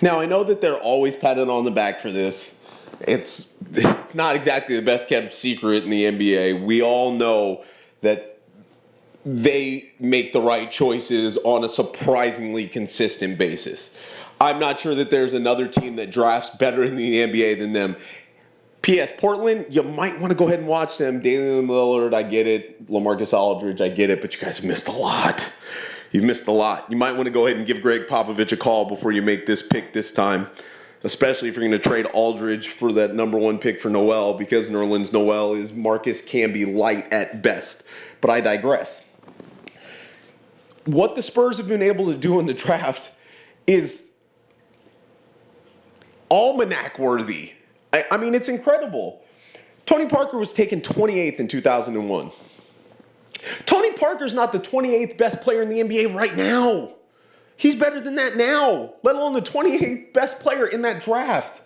Now, I know that they're always patted on the back for this. It's not exactly the best kept secret in the NBA. We all know that they make the right choices on a surprisingly consistent basis. I'm not sure that there's another team that drafts better in the NBA than them. P.S. Portland, you might want to go ahead and watch them. Damian Lillard, I get it. LaMarcus Aldridge, I get it. But you guys have missed a lot. You've missed a lot. You might want to go ahead and give Greg Popovich a call before you make this pick this time, especially if you're going to trade Aldridge for that number one pick for Noel, because Nerlens Noel is Marcus Camby light at best. But I digress. What the Spurs have been able to do in the draft is almanac worthy. I mean, it's incredible. Tony Parker was taken 28th in 2001. Tony Parker's not the 28th best player in the NBA right now. He's better than that now, let alone the 28th best player in that draft.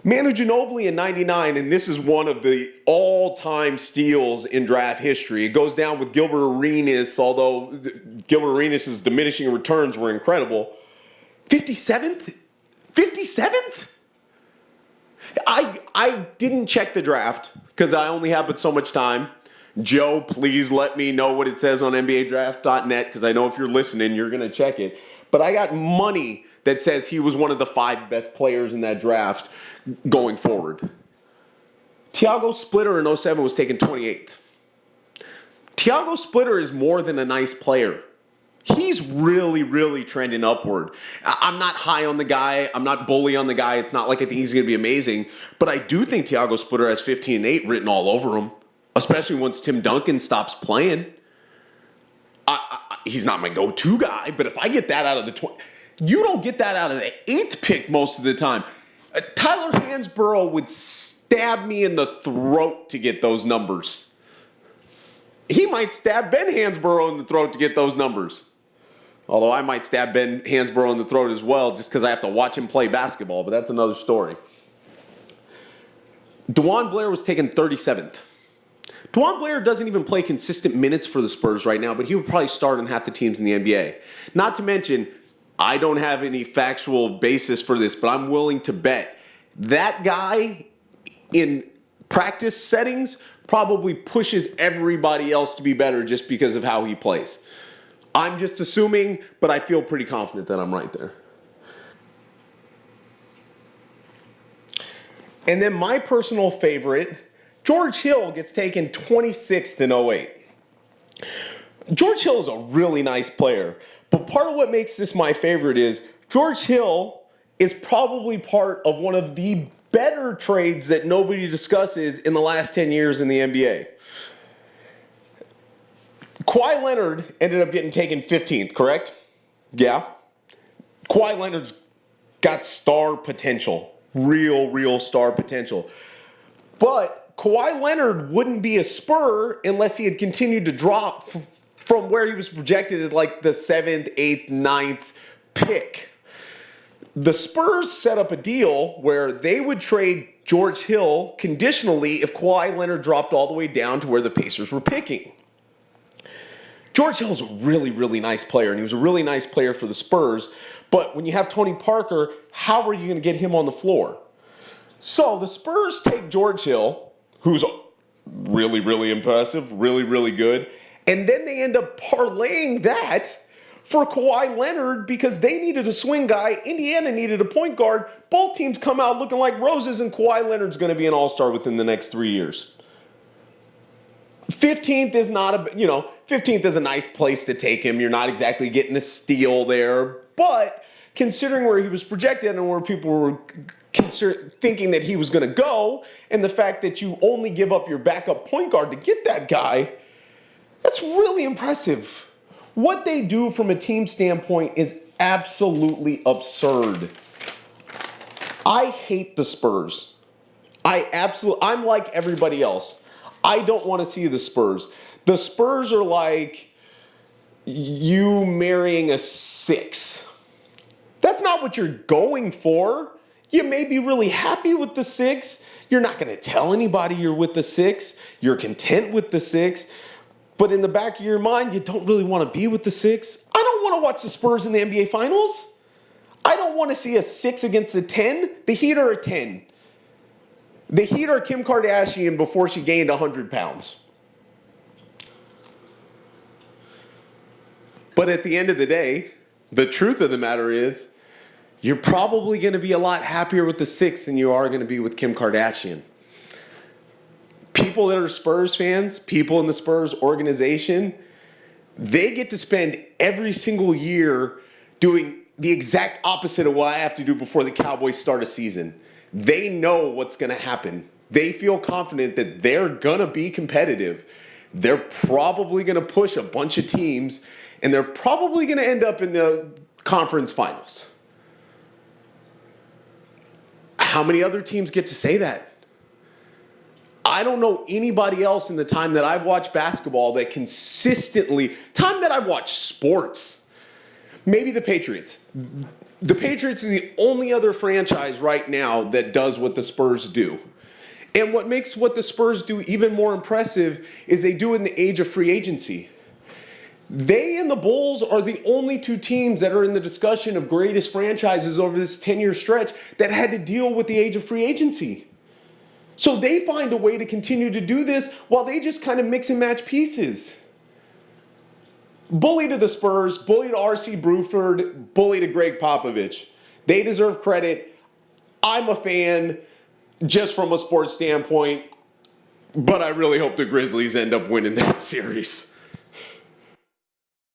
Manu Ginobili in 99, and this is one of the all-time steals in draft history. It goes down with Gilbert Arenas, although Gilbert Arenas' diminishing returns were incredible. 57th? 57th? I didn't check the draft because I only have but so much time. Joe, please let me know what it says on NBADraft.net because I know if you're listening, you're going to check it. But I got money that says he was one of the 5 best players in that draft going forward. Tiago Splitter in 07 was taken 28th. Tiago Splitter is more than a nice player. He's really, really trending upward. I'm not high on the guy. I'm not bully on the guy. It's not like I think he's going to be amazing. But I do think Tiago Splitter has 15-8 written all over him, especially once Tim Duncan stops playing. He's not my go-to guy, but if I get that out of the 20, you don't get that out of the 8th pick most of the time. Tyler Hansborough would stab me in the throat to get those numbers. He might stab Ben Hansborough in the throat to get those numbers. Although I might stab Ben Hansborough in the throat as well just because I have to watch him play basketball, but that's another story. DeJuan Blair was taken 37th. DeJuan Blair doesn't even play consistent minutes for the Spurs right now, but he would probably start on half the teams in the NBA. Not to mention, I don't have any factual basis for this, but I'm willing to bet that guy in practice settings probably pushes everybody else to be better just because of how he plays. I'm just assuming, but I feel pretty confident that I'm right there. And then my personal favorite, George Hill gets taken 26th in 08. George Hill is a really nice player, but part of what makes this my favorite is George Hill is probably part of one of the better trades that nobody discusses in the last 10 years in the NBA. Kawhi Leonard ended up getting taken 15th, correct? Yeah. Kawhi Leonard's got star potential, real star potential. But Kawhi Leonard wouldn't be a Spur unless he had continued to drop from where he was projected at like the 7th, 8th, 9th pick. The Spurs set up a deal where they would trade George Hill conditionally if Kawhi Leonard dropped all the way down to where the Pacers were picking. George Hill is a really nice player, and he was a really nice player for the Spurs. But when you have Tony Parker, how are you going to get him on the floor? So the Spurs take George Hill, who's really impressive, really good, and then they end up parlaying that for Kawhi Leonard because they needed a swing guy. Indiana needed a point guard. Both teams come out looking like roses, and Kawhi Leonard's going to be an all-star within the next 3 years. 15th is not 15th is a nice place to take him. You're not exactly getting a steal there, but considering where he was projected and where people were thinking that he was going to go, and the fact that you only give up your backup point guard to get that guy, that's really impressive. What they do from a team standpoint is absolutely absurd. I hate the Spurs. I'm like everybody else. I don't want to see the Spurs. The Spurs are like you marrying a 6. That's not what you're going for. You may be really happy with the 6. You're not going to tell anybody you're with the 6. You're content with the 6. But in the back of your mind, you don't really want to be with the 6. I don't want to watch the Spurs in the NBA Finals. I don't want to see a 6 against a 10. The Heat are a 10. The Heat are Kim Kardashian before she gained 100 pounds. But at the end of the day, the truth of the matter is, you're probably going to be a lot happier with the 6 than you are going to be with Kim Kardashian. People that are Spurs fans, people in the Spurs organization, they get to spend every single year doing the exact opposite of what I have to do before the Cowboys start a season. They know what's going to happen. They feel confident that they're going to be competitive. They're probably going to push a bunch of teams, and they're probably going to end up in the conference finals. How many other teams get to say that? I don't know anybody else in the time that I've watched basketball that consistently, time that I've watched sports, maybe the Patriots. The Patriots are the only other franchise right now that does what the Spurs do. And what makes what the Spurs do even more impressive is they do it in the age of free agency. They and the Bulls are the only two teams that are in the discussion of greatest franchises over this 10-year stretch that had to deal with the age of free agency. So they find a way to continue to do this while they just kind of mix and match pieces. Bully to the Spurs, bully to R.C. Bruford, bully to Greg Popovich. They deserve credit. I'm a fan just from a sports standpoint, but I really hope the Grizzlies end up winning that series.